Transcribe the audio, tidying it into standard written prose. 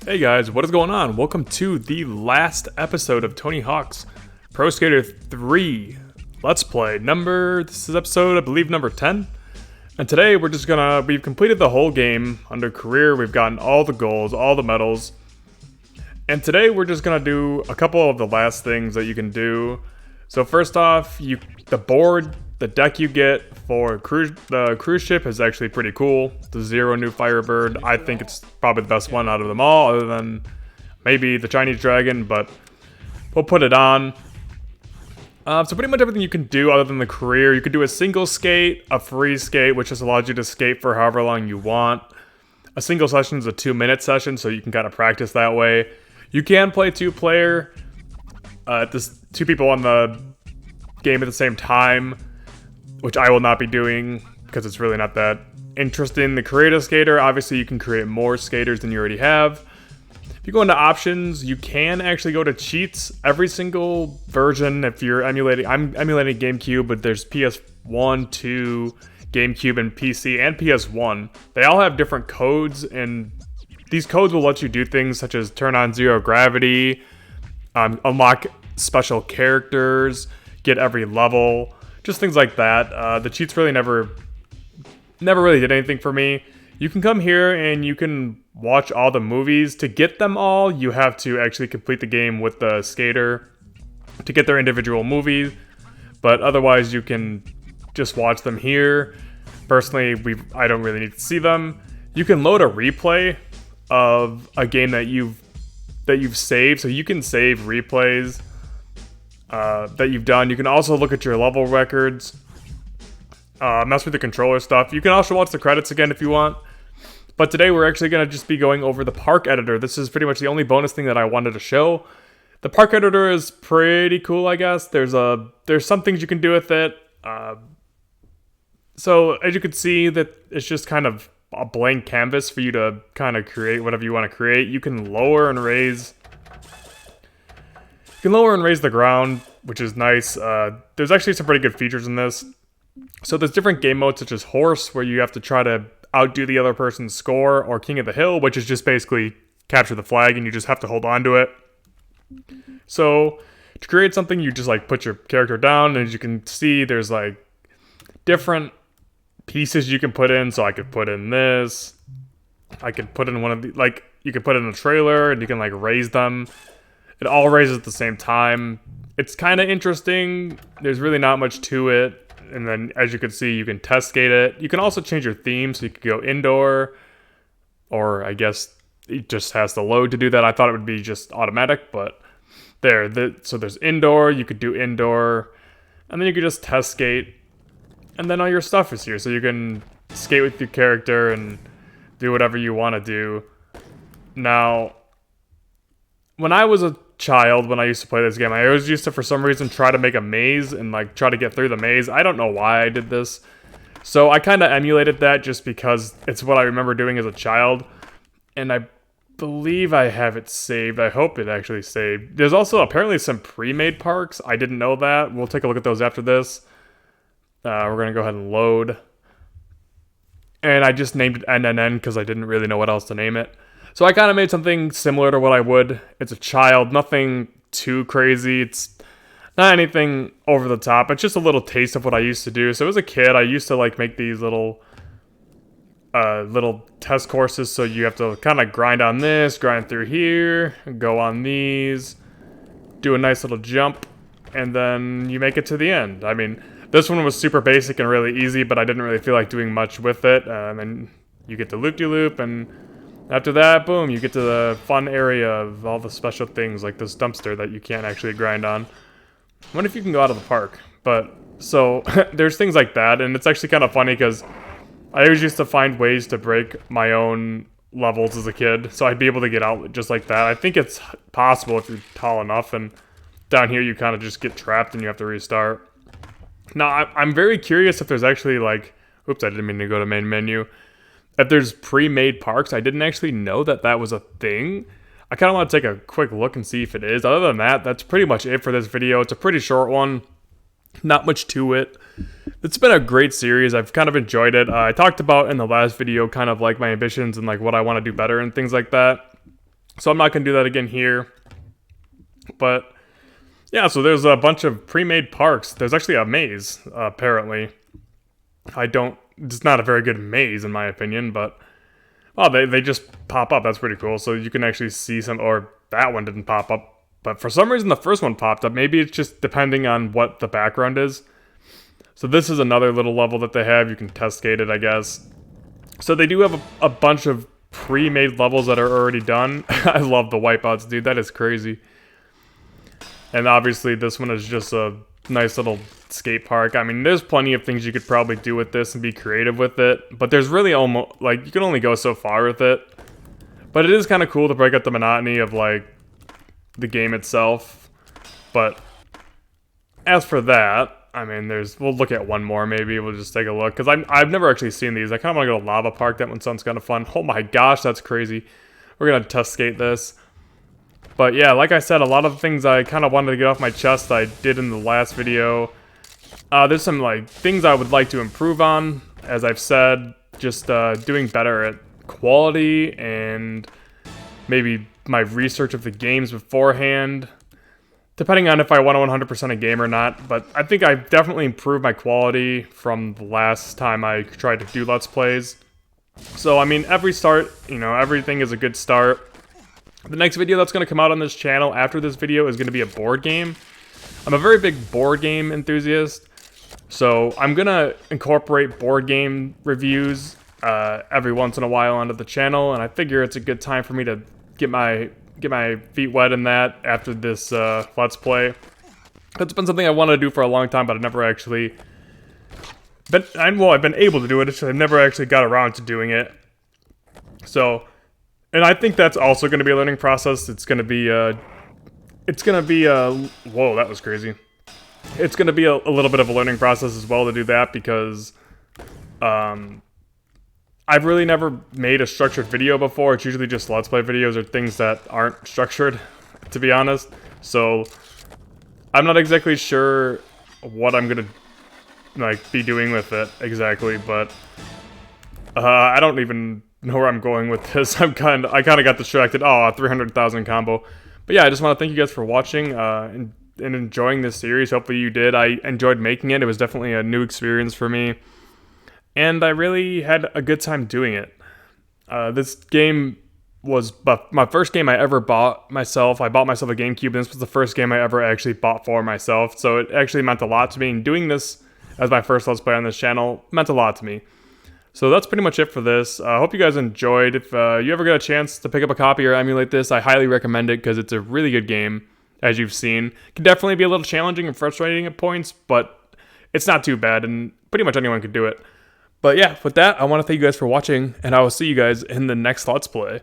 Hey guys, what is going on? Welcome to the last episode of Tony Hawk's Pro Skater 3 Let's Play. This is episode, I believe, number 10. And today we've completed the whole game under career. We've gotten all the goals, all the medals. And today we're just gonna do a couple of the last things that you can do. So first off, the deck you get for the cruise ship is actually pretty cool. The Zero New Firebird. I think it's probably the best one out of them all, other than maybe the Chinese Dragon, but we'll put it on. So pretty much everything you can do other than the career. You can do a single skate, a free skate, which just allows you to skate for however long you want. A single session is a 2-minute session, so you can kind of practice that way. You can play two-player, two people on the game at the same time, which I will not be doing because it's really not that interesting. The creative skater, obviously you can create more skaters than you already have. If you go into options, you can actually go to cheats. Every single version, if you're emulating, I'm emulating GameCube, but there's PS1, 2, GameCube, and PC, and PS1. They all have different codes, and these codes will let you do things such as turn on zero gravity, unlock special characters, get every level, just things like that. The cheats really never really did anything for me. You can come here and you can watch all the movies. To get them all, you have to actually complete the game with the skater to get their individual movies. But otherwise, you can just watch them here. Personally, I don't really need to see them. You can load a replay of a game that you've saved, so you can save replays that you've done. You can also look at your level records, mess with the controller stuff. You can also watch the credits again if you want. But today we're actually going to just be going over the park editor. This is pretty much the only bonus thing that I wanted to show. The park editor is pretty cool, I guess. There's some things you can do with it. So as you can see, that it's just kind of a blank canvas for you to kind of create whatever you want to create. You can lower and raise the ground, which is nice. There's actually some pretty good features in this. So there's different game modes such as Horse, where you have to try to outdo the other person's score, or King of the Hill, which is just basically capture the flag and you just have to hold on to it. So to create something, you just like put your character down, and as you can see, there's like different pieces you can put in. So I could put in this. I could put in one of the, like, you could put in a trailer and you can like raise them. It all raises at the same time. It's kind of interesting. There's really not much to it. And then, as you can see, you can test skate it. You can also change your theme, so you could go indoor. Or, I guess, it just has to load to do that. I thought it would be just automatic, but so there's indoor. You could do indoor. And then you could just test skate. And then all your stuff is here. So you can skate with your character and do whatever you want to do. Now, when I was a child, when I used to play this game, I always used to, for some reason, try to make a maze and like try to get through the maze. I don't know why I did this. So I kind of emulated that just because it's what I remember doing as a child. And I believe I have it saved. I hope it actually saved. There's also apparently some pre-made parks. I didn't know that. We'll take a look at those after this. We're going to go ahead and load. And I just named it NNN because I didn't really know what else to name it. So I kind of made something similar to what I would. It's a child, nothing too crazy. It's not anything over the top. It's just a little taste of what I used to do. So as a kid, I used to like make these little test courses. So you have to kind of grind on this, grind through here, go on these, do a nice little jump, and then you make it to the end. I mean, this one was super basic and really easy, but I didn't really feel like doing much with it. And then you get to loop-de-loop, and after that, boom, you get to the fun area of all the special things, like this dumpster that you can't actually grind on. I wonder if you can go out of the park. But, so, there's things like that, and it's actually kind of funny because I always used to find ways to break my own levels as a kid, so I'd be able to get out just like that. I think it's possible if you're tall enough, and down here you kind of just get trapped and you have to restart. Now, I'm very curious if there's actually, like, oops, I didn't mean to go to main menu. If there's pre-made parks. I didn't actually know that that was a thing. I kind of want to take a quick look and see if it is. Other than that, that's pretty much it for this video. It's a pretty short one. Not much to it. It's been a great series. I've kind of enjoyed it. I talked about in the last video kind of like my ambitions and like what I want to do better and things like that. So I'm not going to do that again here. But yeah, so there's a bunch of pre-made parks. There's actually a maze, apparently. It's not a very good maze in my opinion, but well, they just pop up. That's pretty cool. So you can actually see some, or that one didn't pop up. But for some reason the first one popped up. Maybe it's just depending on what the background is. So this is another little level that they have. You can test gate it, I guess. So they do have a bunch of pre-made levels that are already done. I love the wipeouts, dude. That is crazy. And obviously this one is just a nice little skate park. I mean, there's plenty of things you could probably do with this and be creative with it. But there's really almost, like, you can only go so far with it. But it is kind of cool to break up the monotony of, like, the game itself. But as for that, I mean, we'll look at one more maybe. We'll just take a look. Because I've never actually seen these. I kind of want to go to Lava Park. That one sounds kind of fun. Oh my gosh, that's crazy. We're going to test skate this. But yeah, like I said, a lot of the things I kind of wanted to get off my chest I did in the last video. There's some like things I would like to improve on. As I've said, just doing better at quality and maybe my research of the games beforehand. Depending on if I want to 100% a game or not. But I think I've definitely improved my quality from the last time I tried to do Let's Plays. So, I mean, every start, you know, everything is a good start. The next video that's going to come out on this channel after this video is going to be a board game. I'm a very big board game enthusiast. So, I'm going to incorporate board game reviews every once in a while onto the channel. And I figure it's a good time for me to get my feet wet in that after this Let's Play. It's been something I wanted to do for a long time, but I've never actually I've been able to do it, it's just I've never actually got around to doing it. So, and I think that's also going to be a learning process. It's going to be whoa, that was crazy. It's going to be a little bit of a learning process as well to do that because I've really never made a structured video before. It's usually just Let's Play videos or things that aren't structured, to be honest. So, I'm not exactly sure what I'm gonna be doing with it exactly, but I don't even know where I'm going with this. I kind of got distracted. Oh, 300,000 combo. But yeah, I just want to thank you guys for watching and enjoying this series. Hopefully you did. I enjoyed making it. It was definitely a new experience for me. And I really had a good time doing it. This game was my first game I ever bought myself. I bought myself a GameCube, and this was the first game I ever actually bought for myself. So it actually meant a lot to me. And doing this as my first Let's Play on this channel meant a lot to me. So that's pretty much it for this. I hope you guys enjoyed. If you ever get a chance to pick up a copy or emulate this, I highly recommend it because it's a really good game, as you've seen. It can definitely be a little challenging and frustrating at points, but it's not too bad, and pretty much anyone could do it. But yeah, with that, I want to thank you guys for watching, and I will see you guys in the next Let's Play.